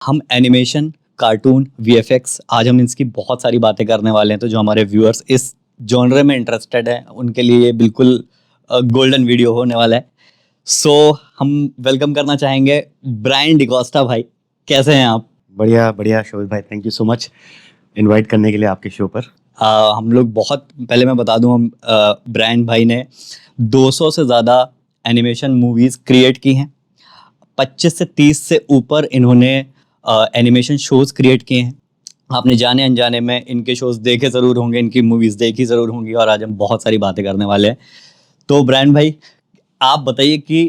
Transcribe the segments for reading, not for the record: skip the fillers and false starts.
हम animation, cartoon, VFX, आज हम इसकी बहुत सारी बातें करने वाले हैं। तो जो हमारे व्यूअर्स इस जॉनर में इंटरेस्टेड हैं उनके लिए ये बिल्कुल गोल्डन वीडियो होने वाला है। सो हम वेलकम करना चाहेंगे ब्रायन डिकोस्टा भाई। कैसे हैं आप? बढ़िया बढ़िया शोभित भाई, thank you so much invite करने के लिए आपके शो पर। हम लोग बहुत पहले मैं बता दूं, हम ब्रायन भाई ने 200 से ज़्यादा एनिमेशन मूवीज़ क्रिएट की हैं। 25 से 30 से ऊपर इन्होंने एनिमेशन शोज़ क्रिएट किए हैं। आपने जाने अनजाने में इनके शोज़ देखे ज़रूर होंगे, इनकी मूवीज़ देखी ज़रूर होंगी, और आज हम बहुत सारी बातें करने वाले हैं। तो ब्रायन भाई, आप बताइए कि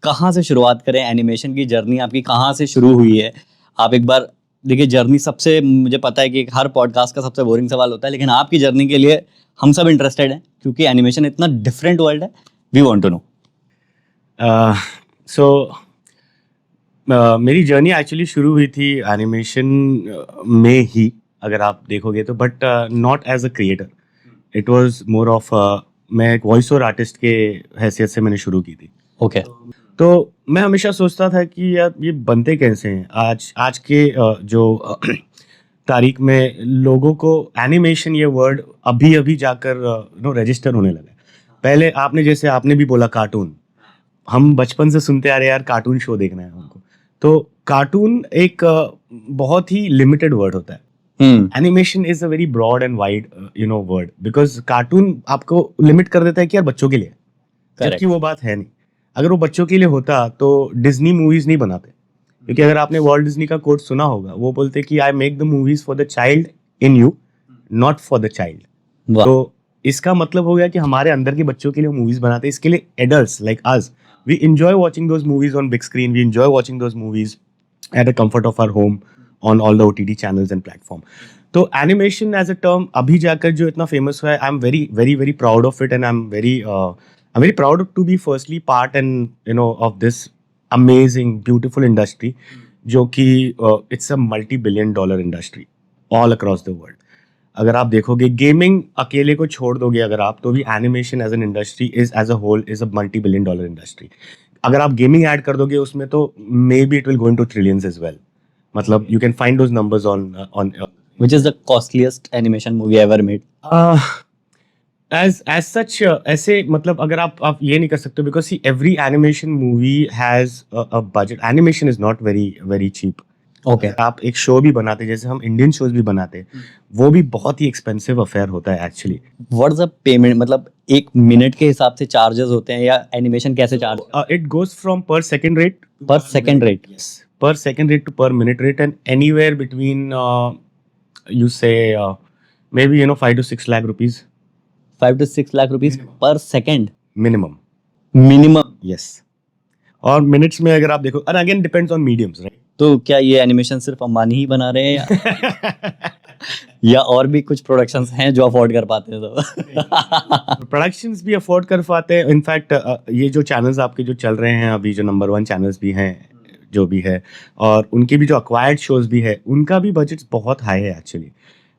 कहाँ से शुरुआत करें? एनिमेशन की जर्नी आपकी कहाँ से शुरू हुई है? आप एक बार देखिए, जर्नी सबसे, मुझे पता है कि हर पॉडकास्ट का सबसे बोरिंग सवाल होता है, लेकिन आपकी जर्नी के लिए हम सब इंटरेस्टेड हैं क्योंकि एनिमेशन इतना डिफरेंट वर्ल्ड है। We want to know. मेरी जर्नी एक्चुअली शुरू हुई थी एनिमेशन में ही, अगर आप देखोगे तो, but not as a creator. It was more of मैं एक वॉइस ओवर आर्टिस्ट के हैसियत से मैंने शुरू की थी। ओके। तो मैं हमेशा सोचता था कि यार ये बनते कैसे हैं। आज के जो तारीख में लोगों को एनिमेशन ये वर्ड अभी अभी जाकर रजिस्टर होने लगा है। पहले आपने भी बोला कार्टून, हम बचपन से सुनते आ रहे हैं यार कार्टून शो देखना है हमको। तो कार्टून एक बहुत ही लिमिटेड वर्ड होता है। Animation is a very broad and wide word, because cartoon आपको लिमिट कर देता है कि यार बच्चों के लिए, जबकि वो बात है नहीं। अगर वो बच्चों के लिए होता तो डिज्नी मूवीज नहीं बनाते, क्योंकि अगर आपने वॉल्ट डिज्नी का कोट सुना होगा, वो बोलते कि I make the movies for the child in you, not for the child. तो इसका मतलब हो गया कि हमारे अंदर के बच्चों के लिए मूवीज बनाते हैं। इसके लिए adults like us, we enjoy watching those movies on big screen, we enjoy watching those movies at the comfort of our home on all the OTT channels and platform. तो एनिमेशन एज अ टर्म अभी जाकर जो इतना famous हुआ है, I am very very very proud of it, and I am very proud to be firstly part and of this amazing beautiful industry, जो कि it's a $multi-billion industry all across the world. अगर आप देखोगे, gaming अकेले को छोड़ दोगे अगर आप, तो भी animation as an industry is as a whole is a $multi-billion industry. अगर आप गेमिंग ऐड कर दोगे उसमें, तो may be it will go into trillions as well. मतलब you can find those numbers on which is the costliest animation movie ever made? As such ऐसे, मतलब अगर आप ये नहीं कर सकते, because see every animation movie has a budget. Animation is not very very cheap. Okay. आप एक शो भी बनाते, जैसे हम इंडियन शोज भी बनाते, वो भी बहुत ही एक्सपेंसिव अफेयर होता है एक्चुअली। What's the payment? मतलब एक मिनट के हिसाब से चार्जेस होते हैं, या एनिमेशन कैसे चार्ज? इट गोज फ्रॉम पर सेकंड रेट, पर second rate? per second rate to per minute rate, and anywhere between you say maybe 5 to 6 lakh rupees. 5 to 6 lakh rupees पर सेकंड Minimum. मिनिमम? Yes. और minutes में अगर आप देखो, and again depends on mediums, right? तो क्या ये animation सिर्फ अंबानी ही बना रहे हैं या और भी कुछ प्रोडक्शंस हैं जो अफोर्ड कर पाते हैं? तो प्रोडक्शंस भी अफोर्ड कर पाते हैं। इनफैक्ट ये जो चैनल्स आपके जो चल रहे हैं अभी, जो नंबर 1 चैनल्स भी हैं, जो भी है, और उनके भी जो अक्वायर्ड शोज भी है, उनका भी बजट बहुत हाई है एक्चुअली।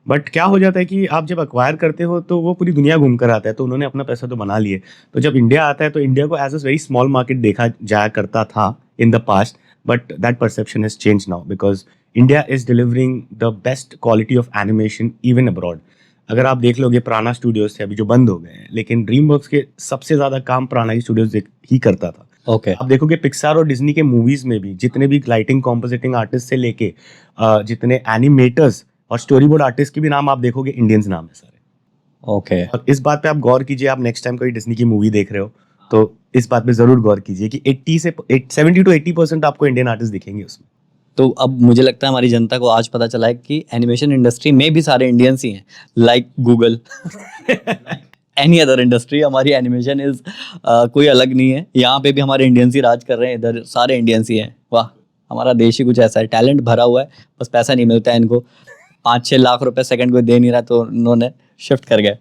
बट क्या हो जाता है कि आप जब अक्वायर करते हो तो वो पूरी दुनिया घूम कर आता है, तो उन्होंने अपना पैसा तो बना लिए। तो जब इंडिया आता है तो इंडिया को as a very small market देखा जाया करता था in the past, but that perception has change now, because India is delivering the best quality of animation even abroad. अगर आप देख लोगे, प्राणा स्टूडियोज थे अभी जो बंद हो गए हैं, लेकिन ड्रीम वर्क्स के सबसे ज्यादा काम प्राणा स्टूडियोज ही करता था। ओके। आप देखोगे पिक्सार और डिज्नी के मूवीज में भी जितने भी लाइटिंग कॉम्पोजिटिंग आर्टिस्ट से लेके जितने एनिमेटर्स और स्टोरी बोर्ड आर्टिस्ट के भी नाम आप देखोगे, इंडियंस नाम है सारे। ओके। और इस बात पे आप गौर कीजिए, आप नेक्स्ट टाइम कोई डिज्नी की मूवी देख रहे हो तो इस बात पे जरूर गौर कीजिए कि 70 to 80% आपको इंडियन आर्टिस्ट दिखेंगे उसमें। तो अब मुझे लगता है हमारी जनता को आज पता चला है कि एनिमेशन इंडस्ट्री में भी सारे इंडियंस ही हैं, like Google, any other industry. हमारी एनिमेशन इज कोई अलग नहीं है। यहाँ पे भी हमारे इंडियंस ही राज कर रहे हैं, इधर सारे इंडियंस ही हैं। वाह, हमारा देश ही कुछ ऐसा है, टैलेंट भरा हुआ है, बस पैसा नहीं मिलता है इनको। 5-6 लाख रुपए सेकंड को दे नहीं रहा, तो उन्होंने शिफ्ट कर गए।